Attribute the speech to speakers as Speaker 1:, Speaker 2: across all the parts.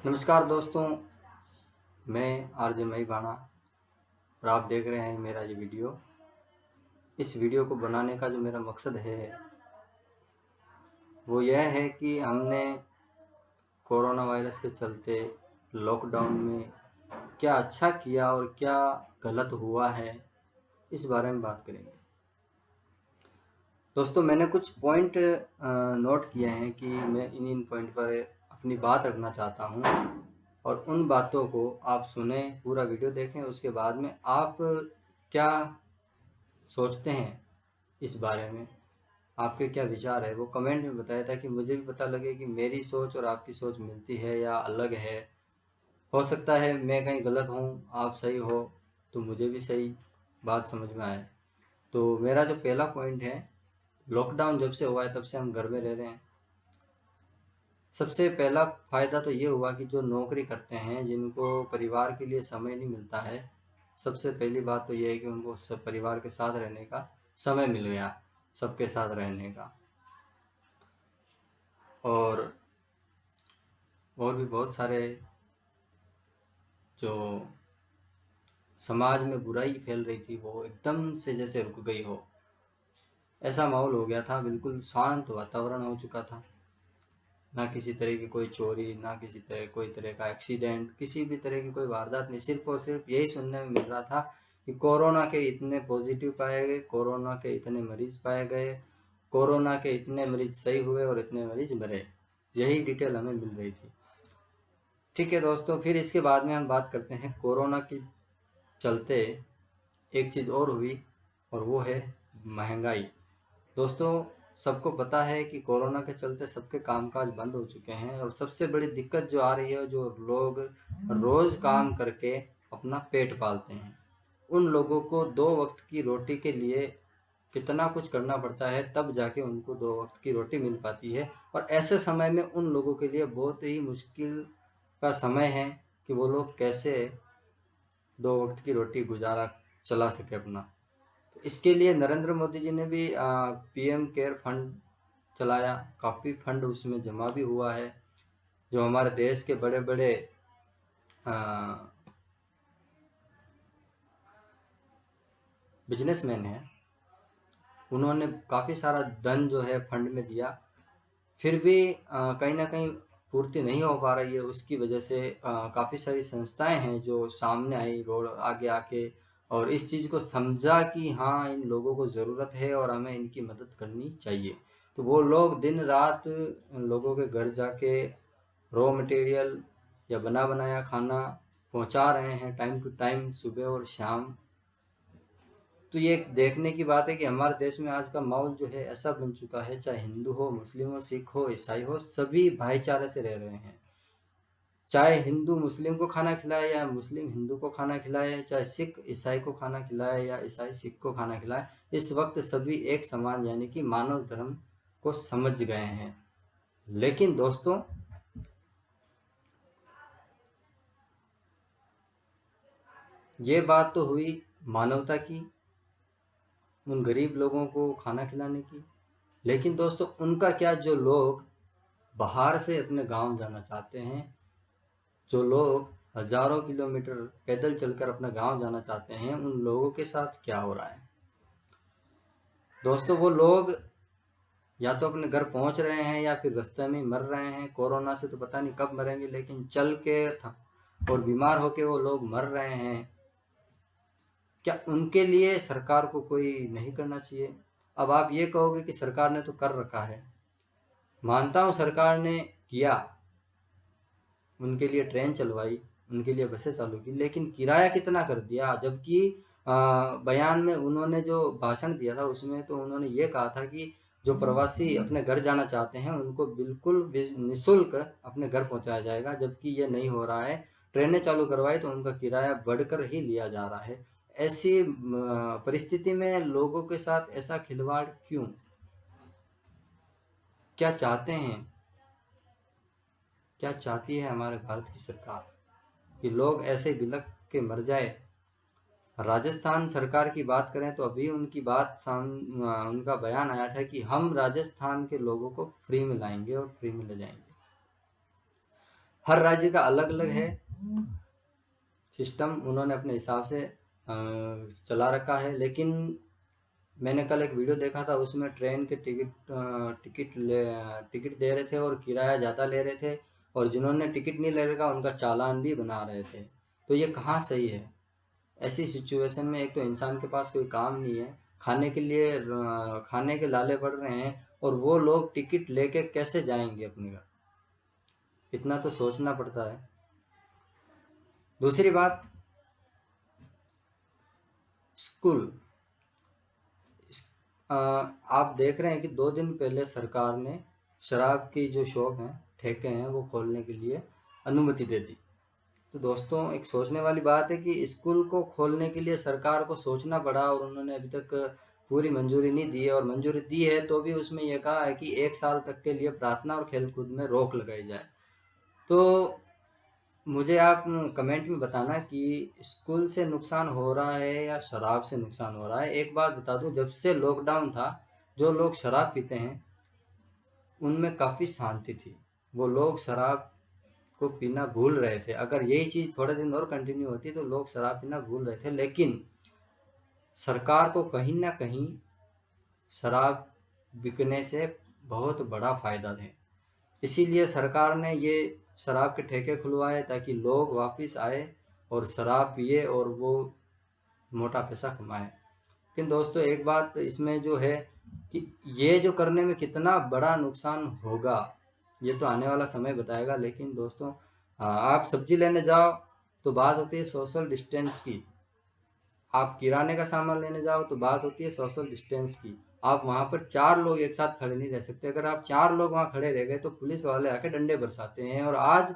Speaker 1: नमस्कार दोस्तों, मैं आरजे मई बाणा और आप देख रहे हैं मेरा ये वीडियो। इस वीडियो को बनाने का जो मेरा मकसद है वो यह है कि हमने कोरोना वायरस के चलते लॉकडाउन में क्या अच्छा किया और क्या गलत हुआ है, इस बारे में बात करेंगे। दोस्तों, मैंने कुछ पॉइंट नोट किए हैं कि मैं इन पॉइंट पर अपनी बात रखना चाहता हूँ और उन बातों को आप सुने, पूरा वीडियो देखें। उसके बाद में आप क्या सोचते हैं इस बारे में, आपके क्या विचार है वो कमेंट में बताएं, ताकि मुझे भी पता लगे कि मेरी सोच और आपकी सोच मिलती है या अलग है। हो सकता है मैं कहीं गलत हूँ, आप सही हो, तो मुझे भी सही बात समझ में आए। तो मेरा जो पहला पॉइंट है, लॉकडाउन जब से हुआ है तब से हम घर में रह रहे हैं। सबसे पहला फ़ायदा तो ये हुआ कि जो नौकरी करते हैं, जिनको परिवार के लिए समय नहीं मिलता है, सबसे पहली बात तो ये है कि उनको सब परिवार के साथ रहने का समय मिल गया, सबके साथ रहने का। और भी बहुत सारे जो समाज में बुराई फैल रही थी वो एकदम से जैसे रुक गई हो, ऐसा माहौल हो गया था। बिल्कुल शांत वातावरण हो चुका था। ना किसी तरह की कोई चोरी, ना किसी तरह कोई तरह का एक्सीडेंट, किसी भी तरह की कोई वारदात नहीं। सिर्फ और सिर्फ यही सुनने में मिल रहा था कि कोरोना के इतने पॉजिटिव पाए गए, कोरोना के इतने मरीज पाए गए, कोरोना के इतने मरीज सही हुए और इतने मरीज मरे। यही डिटेल हमें मिल रही थी। ठीक है दोस्तों, फिर इसके बाद में हम बात करते हैं कोरोना के चलते एक चीज़ और हुई, और वो है महंगाई। दोस्तों, सबको पता है कि कोरोना के चलते सबके कामकाज बंद हो चुके हैं, और सबसे बड़ी दिक्कत जो आ रही है, जो लोग रोज काम करके अपना पेट पालते हैं, उन लोगों को 2 वक्त की रोटी के लिए कितना कुछ करना पड़ता है, तब जाके उनको 2 वक्त की रोटी मिल पाती है। और ऐसे समय में उन लोगों के लिए बहुत ही मुश्किल का समय है कि वो लोग कैसे 2 वक्त की रोटी गुजारा चला सके अपना। तो इसके लिए नरेंद्र मोदी जी ने भी पीएम केयर फंड चलाया। काफ़ी फंड उसमें जमा भी हुआ है। जो हमारे देश के बड़े बड़े बिजनेसमैन हैं, उन्होंने काफ़ी सारा धन जो है फंड में दिया। फिर भी कहीं ना कहीं पूर्ति नहीं हो पा रही है। उसकी वजह से काफ़ी सारी संस्थाएं हैं जो सामने आई, रोड आगे आके, और इस चीज़ को समझा कि हाँ, इन लोगों को ज़रूरत है और हमें इनकी मदद करनी चाहिए। तो वो लोग दिन रात लोगों के घर जाके रॉ मटेरियल या बना बनाया खाना पहुंचा रहे हैं, टाइम टू टाइम, सुबह और शाम। तो ये देखने की बात है कि हमारे देश में आज का माहौल जो है ऐसा बन चुका है, चाहे हिंदू हो, मुस्लिम हो, सिख हो, ईसाई हो, सभी भाईचारे से रह रहे हैं। चाहे हिंदू मुस्लिम को खाना खिलाए या मुस्लिम हिंदू को खाना खिलाए, चाहे सिख ईसाई को खाना खिलाए या ईसाई सिख को खाना खिलाए, इस वक्त सभी एक समान, यानी कि मानव धर्म को समझ गए हैं। लेकिन दोस्तों, ये बात तो हुई मानवता की, उन गरीब लोगों को खाना खिलाने की। लेकिन दोस्तों, उनका क्या, जो लोग बाहर से अपने गांव जाना चाहते हैं, जो लोग हजारों किलोमीटर पैदल चलकर अपना गांव जाना चाहते हैं, उन लोगों के साथ क्या हो रहा है? दोस्तों, वो लोग या तो अपने घर पहुंच रहे हैं या फिर रास्ते में मर रहे हैं। कोरोना से तो पता नहीं कब मरेंगे, लेकिन चल के थक और बीमार होके वो लोग मर रहे हैं। क्या उनके लिए सरकार को कोई नहीं करना चाहिए? अब आप ये कहोगे कि सरकार ने तो कर रखा है। मानता हूँ सरकार ने किया, उनके लिए ट्रेन चलवाई, उनके लिए बसें चालू की, लेकिन किराया कितना कर दिया? जबकि बयान में उन्होंने जो भाषण दिया था उसमें तो उन्होंने ये कहा था कि जो प्रवासी अपने घर जाना चाहते हैं उनको बिल्कुल निःशुल्क अपने घर पहुंचाया जाएगा, जबकि ये नहीं हो रहा है। ट्रेनें चालू करवाई तो उनका किराया बढ़कर ही लिया जा रहा है। ऐसी परिस्थिति में लोगों के साथ ऐसा खिलवाड़ क्यों? क्या चाहते हैं, क्या चाहती है हमारे भारत की सरकार? कि लोग ऐसे बिलख के मर जाए? राजस्थान सरकार की बात करें तो अभी उनकी उनका बयान आया था कि हम राजस्थान के लोगों को फ्री में लाएंगे और फ्री में ले जाएंगे। हर राज्य का अलग अलग है सिस्टम, उन्होंने अपने हिसाब से चला रखा है। लेकिन मैंने कल एक वीडियो देखा था, उसमें ट्रेन के टिकट दे रहे थे और किराया ज़्यादा ले रहे थे, और जिन्होंने टिकट नहीं ले रखा उनका चालान भी बना रहे थे। तो ये कहाँ सही है? ऐसी सिचुएशन में एक तो इंसान के पास कोई काम नहीं है, खाने के लिए खाने के लाले पड़ रहे हैं, और वो लोग टिकट लेके कैसे जाएंगे अपने घर? इतना तो सोचना पड़ता है। दूसरी बात, स्कूल। आप देख रहे हैं कि 2 दिन पहले सरकार ने शराब की जो शॉप हैं, ठेके हैं, वो खोलने के लिए अनुमति दे दी। तो दोस्तों, एक सोचने वाली बात है कि स्कूल को खोलने के लिए सरकार को सोचना पड़ा, और उन्होंने अभी तक पूरी मंजूरी नहीं दी है, और मंजूरी दी है तो भी उसमें यह कहा है कि 1 साल तक के लिए प्रार्थना और खेलकूद में रोक लगाई जाए। तो मुझे आप कमेंट में बताना कि स्कूल से नुकसान हो रहा है या शराब से नुकसान हो रहा है। एक बात बता दूं, जब से लॉकडाउन था, जो लोग शराब पीते हैं उनमें काफ़ी शांति थी। वो लोग शराब को पीना भूल रहे थे। अगर यही चीज़ थोड़े दिन और कंटिन्यू होती तो लोग शराब पीना भूल रहे थे। लेकिन सरकार को कहीं ना कहीं शराब बिकने से बहुत बड़ा फ़ायदा है, इसीलिए सरकार ने ये शराब के ठेके खुलवाए ताकि लोग वापस आए और शराब पिए और वो मोटा पैसा कमाए। लेकिन दोस्तों, एक बात इसमें जो है कि ये जो करने में कितना बड़ा नुकसान होगा ये तो आने वाला समय बताएगा। लेकिन दोस्तों, आप सब्जी लेने जाओ तो बात होती है सोशल डिस्टेंस की, आप किराने का सामान लेने जाओ तो बात होती है सोशल डिस्टेंस की। आप वहाँ पर 4 लोग एक साथ खड़े नहीं रह सकते। अगर आप 4 लोग वहाँ खड़े रह गए तो पुलिस वाले आके डंडे बरसाते हैं। और आज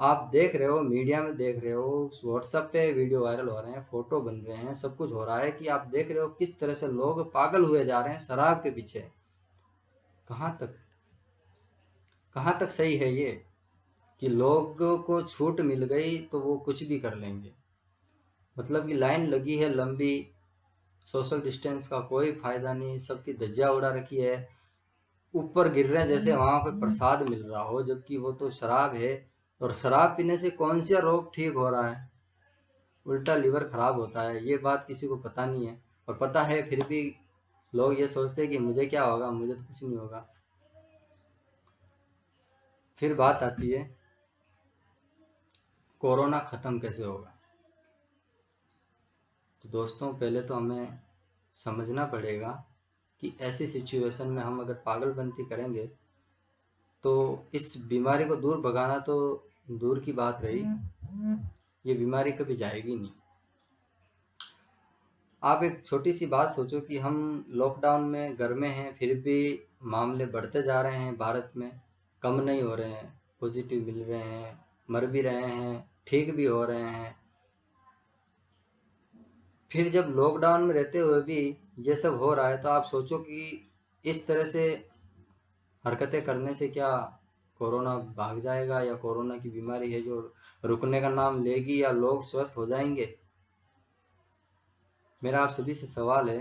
Speaker 1: आप देख रहे हो, मीडिया में देख रहे हो, व्हाट्सएप पे वीडियो वायरल हो रहे हैं, फोटो बन रहे हैं, सब कुछ हो रहा है कि आप देख रहे हो किस तरह से लोग पागल हुए जा रहे हैं शराब के पीछे। कहाँ तक कहाँ तक सही है ये कि लोगों को छूट मिल गई तो वो कुछ भी कर लेंगे? मतलब कि लाइन लगी है लंबी, सोशल डिस्टेंस का कोई फायदा नहीं, सबकी धज्जियां उड़ा रखी है, ऊपर गिर रहे हैं जैसे वहां पे प्रसाद मिल रहा हो, जबकि वो तो शराब है। और शराब पीने से कौन सा रोग ठीक हो रहा है? उल्टा लीवर खराब होता है। ये बात किसी को पता नहीं है, और पता है फिर भी लोग ये सोचते हैं कि मुझे क्या होगा, मुझे तो कुछ नहीं होगा। फिर बात आती है कोरोना खत्म कैसे होगा। तो दोस्तों, पहले तो हमें समझना पड़ेगा कि ऐसी सिचुएशन में हम अगर पागलपंती करेंगे तो इस बीमारी को दूर भगाना तो दूर की बात रही, ये बीमारी कभी जाएगी नहीं। आप एक छोटी सी बात सोचो कि हम लॉकडाउन में घर में हैं, फिर भी मामले बढ़ते जा रहे हैं भारत में, कम नहीं हो रहे हैं, पॉजिटिव मिल रहे हैं, मर भी रहे हैं, ठीक भी हो रहे हैं। फिर जब लॉकडाउन में रहते हुए भी ये सब हो रहा है तो आप सोचो कि इस तरह से हरकतें करने से क्या कोरोना भाग जाएगा, या कोरोना की बीमारी है जो रुकने का नाम लेगी, या लोग स्वस्थ हो जाएंगे? मेरा आप सभी से सवाल है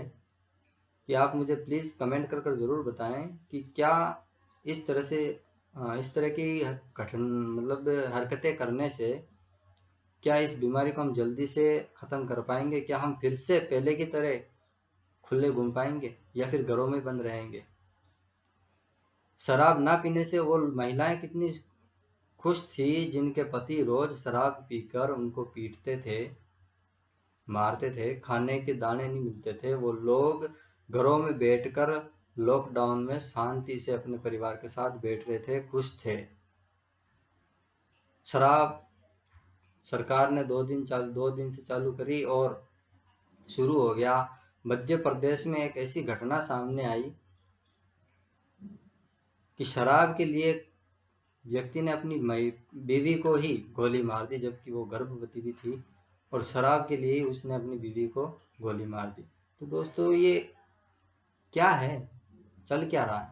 Speaker 1: कि आप मुझे प्लीज़ कमेंट कर कर ज़रूर बताएं कि क्या इस तरह से इस तरह की घटन मतलब हरकतें करने से क्या इस बीमारी को हम जल्दी से ख़त्म कर पाएंगे? क्या हम फिर से पहले की तरह खुले घूम पाएंगे, या फिर घरों में बंद रहेंगे? शराब ना पीने से वो महिलाएं कितनी खुश थी जिनके पति रोज शराब पीकर उनको पीटते थे, मारते थे, खाने के दाने नहीं मिलते थे, वो लोग घरों में बैठकर लॉकडाउन में शांति से अपने परिवार के साथ बैठ रहे थे, खुश थे। शराब सरकार ने 2 दिन से चालू करी और शुरू हो गया। मध्य प्रदेश में एक ऐसी घटना सामने आई कि शराब के लिए व्यक्ति ने अपनी बीवी को ही गोली मार दी, जबकि वो गर्भवती भी थी, और शराब के लिए ही उसने अपनी बीवी को गोली मार दी। तो दोस्तों, ये क्या है, चल क्या रहा है?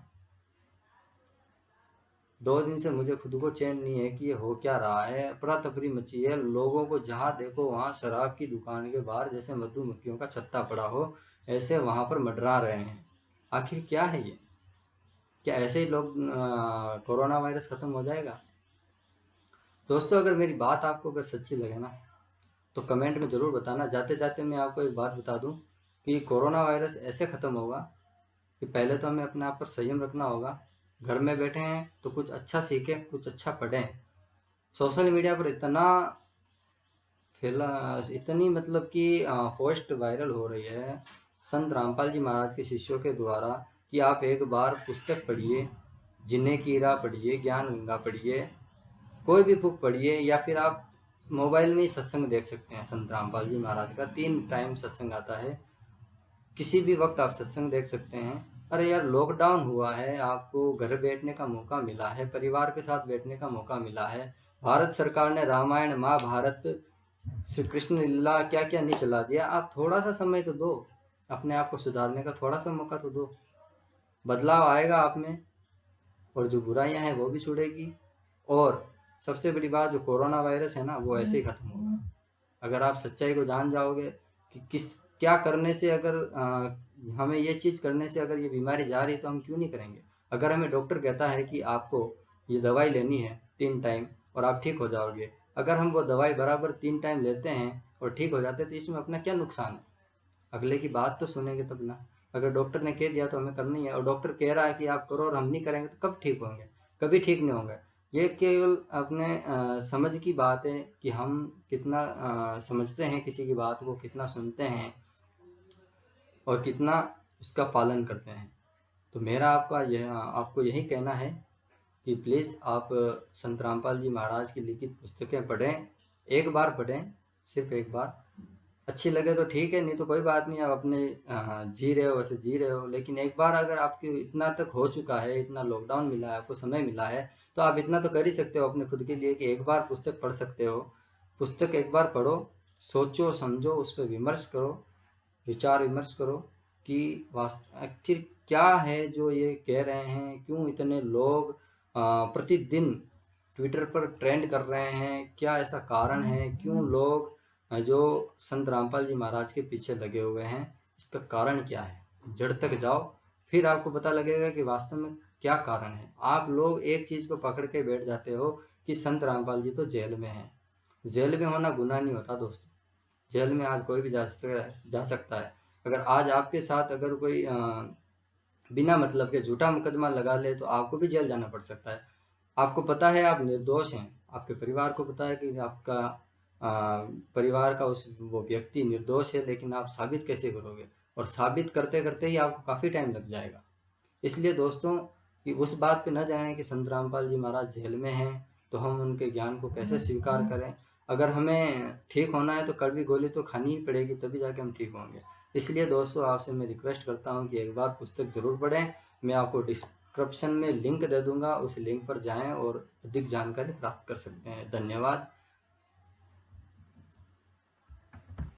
Speaker 1: 2 दिन से मुझे खुद को चैन नहीं है कि ये हो क्या रहा है। अफरा तफरी मची है, लोगों को जहाँ देखो वहाँ शराब की दुकान के बाहर जैसे मधुमक्खियों का छत्ता पड़ा हो, ऐसे वहाँ पर मंडरा रहे हैं। आखिर क्या है ये? क्या ऐसे ही लोग कोरोना वायरस खत्म हो जाएगा? दोस्तों अगर मेरी बात आपको अगर सच्ची लगे ना तो कमेंट में ज़रूर बताना। जाते जाते मैं आपको एक बात बता दूं कि कोरोना वायरस ऐसे ख़त्म होगा कि पहले तो हमें अपने आप पर संयम रखना होगा। घर में बैठे हैं तो कुछ अच्छा सीखें, कुछ अच्छा पढ़ें। सोशल मीडिया पर इतना फैला, इतनी मतलब कि पोस्ट वायरल हो रही है संत रामपाल जी महाराज के शिष्यों के द्वारा कि आप एक बार पुस्तक पढ़िए, जिन्हें की राह पढ़िए, ज्ञान गंगा पढ़िए, कोई भी बुक पढ़िए, या फिर आप मोबाइल में ही सत्संग देख सकते हैं। संत रामपाल जी महाराज का 3 टाइम सत्संग आता है, किसी भी वक्त आप सत्संग देख सकते हैं। अरे यार लॉकडाउन हुआ है, आपको घर बैठने का मौका मिला है, परिवार के साथ बैठने का मौका मिला है। भारत सरकार ने रामायण, महाभारत, श्री कृष्ण लीला क्या क्या नहीं चला दिया। आप थोड़ा सा समय तो दो, अपने आप को सुधारने का थोड़ा सा मौका तो दो। बदलाव आएगा आप में, और जो बुराइयां हैं वो भी छूटेगी। और सबसे बड़ी बात, जो कोरोना वायरस है ना, वो ऐसे ही खत्म होगा अगर आप सच्चाई को जान जाओगे कि किस क्या करने से, अगर हमें ये चीज़ करने से अगर ये बीमारी जा रही है तो हम क्यों नहीं करेंगे। अगर हमें डॉक्टर कहता है कि आपको ये दवाई लेनी है 3 टाइम और आप ठीक हो जाओगे, अगर हम वो दवाई बराबर 3 टाइम लेते हैं और ठीक हो जाते हैं तो इसमें अपना क्या नुकसान है। अगले की बात तो सुनेंगे तब ना। अगर डॉक्टर ने कह दिया तो हमें करनी है, और डॉक्टर कह रहा है कि आप करो और हम नहीं करेंगे तो कब ठीक होंगे, कभी ठीक नहीं होंगे। ये केवल अपने समझ की बात है कि हम कितना समझते हैं किसी की बात को, कितना सुनते हैं और कितना उसका पालन करते हैं। तो मेरा आपको यही कहना है कि प्लीज़ आप संत रामपाल जी महाराज की लिखित पुस्तकें पढ़ें। एक बार पढ़ें, सिर्फ एक बार। अच्छी लगे तो ठीक है, नहीं तो कोई बात नहीं, आप अपने जी रहे हो वैसे जी रहे हो। लेकिन एक बार अगर आपके इतना तक हो चुका है, इतना लॉकडाउन मिला है, आपको समय मिला है, तो आप इतना तो कर ही सकते हो अपने खुद के लिए कि एक बार पुस्तक पढ़ सकते हो। पुस्तक एक बार पढ़ो, सोचो समझो, उस पर विमर्श करो, विचार विमर्श करो कि आखिर क्या है जो ये कह रहे हैं, क्यों इतने लोग प्रतिदिन ट्विटर पर ट्रेंड कर रहे हैं, क्या ऐसा कारण है, क्यों लोग जो संत रामपाल जी महाराज के पीछे लगे हुए हैं, इसका कारण क्या है। जड़ तक जाओ, फिर आपको पता लगेगा कि वास्तव में क्या कारण है। आप लोग एक चीज़ को पकड़ के बैठ जाते हो कि संत रामपाल जी तो जेल में हैं। जेल में होना गुनाह नहीं होता दोस्तों। जेल में आज कोई भी जा सकता है। अगर आज आपके साथ अगर कोई बिना मतलब के झूठा मुकदमा लगा ले तो आपको भी जेल जाना पड़ सकता है। आपको पता है आप निर्दोष हैं, आपके परिवार को पता है कि आपका परिवार का वो व्यक्ति निर्दोष है, लेकिन आप साबित कैसे करोगे, और साबित करते करते ही आपको काफ़ी टाइम लग जाएगा। इसलिए दोस्तों कि उस बात पे न जाएं कि संत रामपाल जी महाराज जेल में हैं तो हम उनके ज्ञान को कैसे स्वीकार करें। अगर हमें ठीक होना है तो कड़वी गोली तो खानी ही पड़ेगी, तभी जाके हम ठीक होंगे। इसलिए दोस्तों आपसे मैं रिक्वेस्ट करता हूँ कि एक बार पुस्तक ज़रूर पढ़ें। मैं आपको डिस्क्रिप्शन में लिंक दे दूँगा, उस लिंक पर जाएं और अधिक जानकारी प्राप्त कर सकते हैं। धन्यवाद।